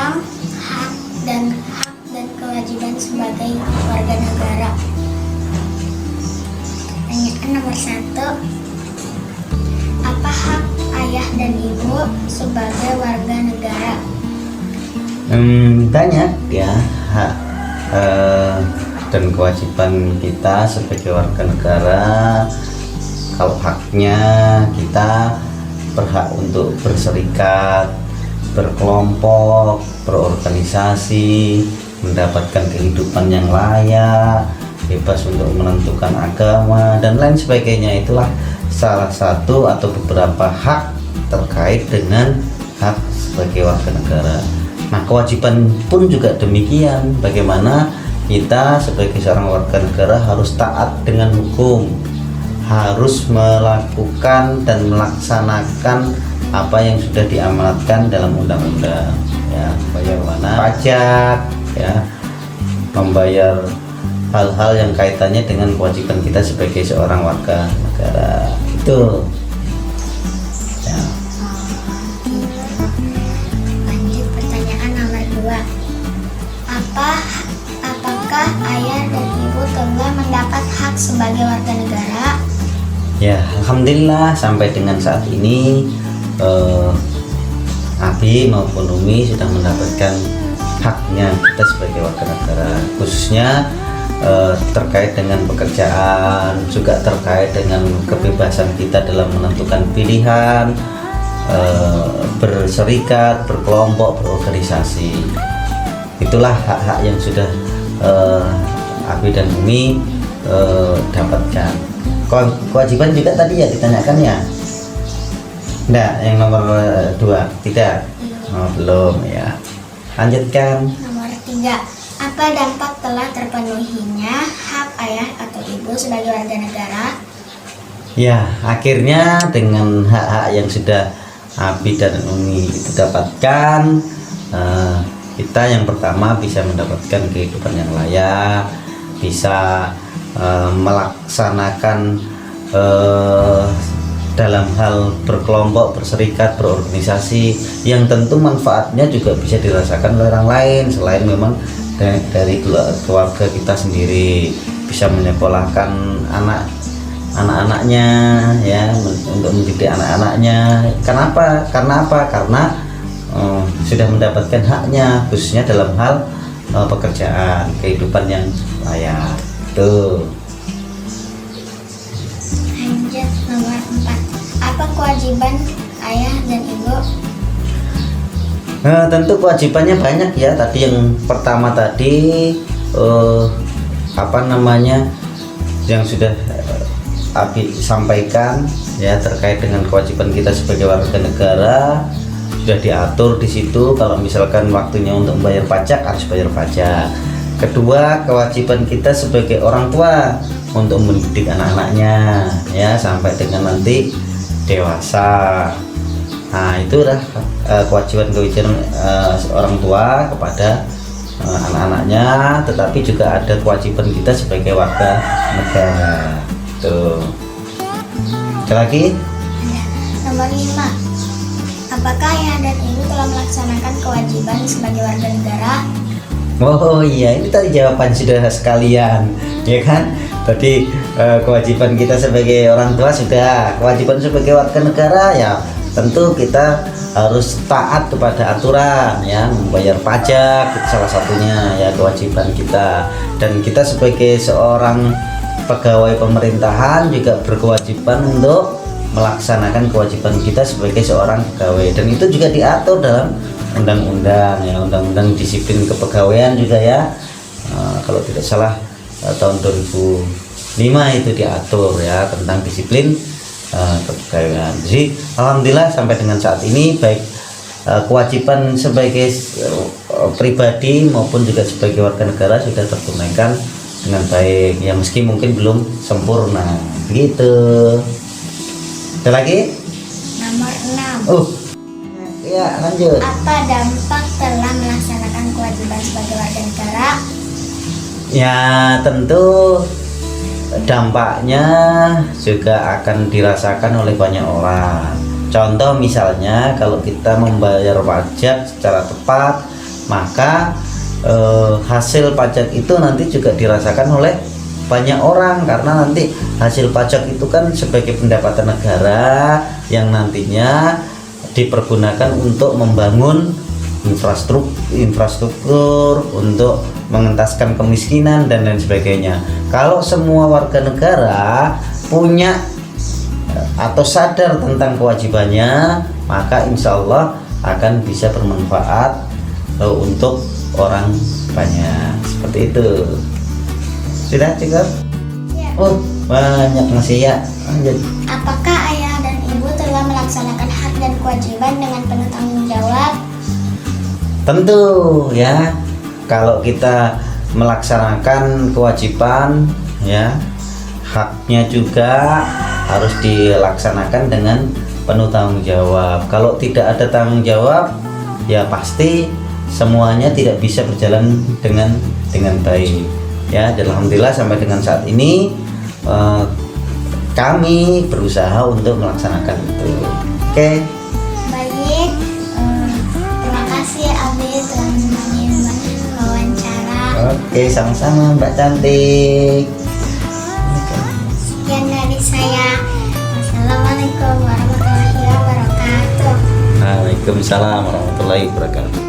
tentang hak dan kewajiban sebagai warga negara. Pertanyaan nomor 1. Apa hak ayah dan ibu sebagai warga negara? Banyak ya hak dan kewajiban kita sebagai warga negara. Kalau haknya, kita berhak untuk berserikat, berkelompok, berorganisasi, mendapatkan kehidupan yang layak, bebas untuk menentukan agama dan lain sebagainya. Itulah salah satu atau beberapa hak terkait dengan hak sebagai warga negara. Nah, kewajiban pun juga demikian. Bagaimana kita sebagai seorang warga negara harus taat dengan hukum, harus melakukan dan melaksanakan apa yang sudah diamanatkan dalam undang-undang, ya, bayar pajak, ya, membayar hal-hal yang kaitannya dengan kewajiban kita sebagai seorang warga negara. Itu ya. Lanjut pertanyaan nomor 2. Apakah ayah dan ibu telah mendapat hak sebagai warga negara? Ya, alhamdulillah sampai dengan saat ini Abi maupun Umi sudah mendapatkan haknya kita sebagai warga negara, khususnya terkait dengan pekerjaan, juga terkait dengan kebebasan kita dalam menentukan pilihan, berserikat, berkelompok, berorganisasi. Itulah hak-hak yang sudah Abi dan Umi dapatkan. Kewajiban juga tadi ya ditanyakan ya? Enggak, yang nomor 2 tidak? Oh, belum ya. Lanjutkan. Nomor 3. Apa dampak telah terpenuhinya hak ayah atau ibu sebagai warga negara? Ya, akhirnya dengan hak-hak yang sudah Abi dan Umi itu dapatkan, kita yang pertama bisa mendapatkan kehidupan yang layak, bisa melaksanakan dalam hal berkelompok, berserikat, berorganisasi yang tentu manfaatnya juga bisa dirasakan oleh orang lain selain memang dari keluarga kita sendiri. Bisa menyekolahkan anak-anaknya, ya, untuk mendidik anak-anaknya. Kenapa? Karena apa? Karena sudah mendapatkan haknya, khususnya dalam hal pekerjaan, kehidupan yang layak. Tuh. Lanjut nomor 4. Apa kewajiban ayah dan ibu? Tentu kewajibannya banyak ya. Tadi yang pertama tadi yang sudah Abi sampaikan ya, terkait dengan kewajiban kita sebagai warga negara sudah diatur di situ. Kalau misalkan waktunya untuk membayar pajak, harus bayar pajak. Kedua, kewajiban kita sebagai orang tua untuk mendidik anak-anaknya ya sampai dengan nanti dewasa. Nah, itulah kewajiban orang tua kepada anak-anaknya, tetapi juga ada kewajiban kita sebagai warga negara. Tuh. Ada lagi? Nomor 5. Apakah ayah dan ibu telah melaksanakan kewajiban sebagai warga negara? Oh iya, ini tadi jawaban sudah sekalian, ya kan? Tadi kewajiban kita sebagai orang tua sudah, kewajiban sebagai warga negara ya tentu kita harus taat kepada aturan, ya, membayar pajak itu salah satunya ya kewajiban kita. Dan kita sebagai seorang pegawai pemerintahan juga berkewajiban untuk melaksanakan kewajiban kita sebagai seorang pegawai, dan itu juga diatur dalam undang-undang ya, undang-undang disiplin kepegawaian juga ya. Kalau tidak salah tahun 2005 itu diatur ya tentang disiplin kepegawaian. Jadi alhamdulillah sampai dengan saat ini baik kewajiban sebagai pribadi maupun juga sebagai warga negara sudah tertunaikan dengan baik ya, meski mungkin belum sempurna begitu. Ada lagi? Nomor 6. Ya, lanjut. Apa dampak telah melaksanakan kewajiban sebagai warga negara? Ya, tentu dampaknya juga akan dirasakan oleh banyak orang. Contoh misalnya kalau kita membayar pajak secara tepat, maka hasil pajak itu nanti juga dirasakan oleh banyak orang, karena nanti hasil pajak itu kan sebagai pendapatan negara yang nantinya dipergunakan untuk membangun infrastruktur untuk mengentaskan kemiskinan dan lain sebagainya. Kalau semua warga negara punya atau sadar tentang kewajibannya, maka insya Allah akan bisa bermanfaat untuk orang banyak. Seperti itu. Sudah cukup? Ya. Oh, banyak masih ya. Lanjut. Apakah ayah dan ibu telah melaksanakan hak dan kewajiban dengan penuh tanggung jawab? Tentu ya. Kalau kita melaksanakan kewajiban ya, haknya juga harus dilaksanakan dengan penuh tanggung jawab. Kalau tidak ada tanggung jawab, ya pasti semuanya tidak bisa berjalan dengan baik. Ya, dan alhamdulillah sampai dengan saat ini kami berusaha untuk melaksanakan itu. Oke. Baik, terima kasih Abi telah menemani wawancara. Oke, sama-sama Mbak Cantik. Sekian dari saya. Wassalamualaikum warahmatullahi wabarakatuh. Waalaikumsalam warahmatullahi wabarakatuh.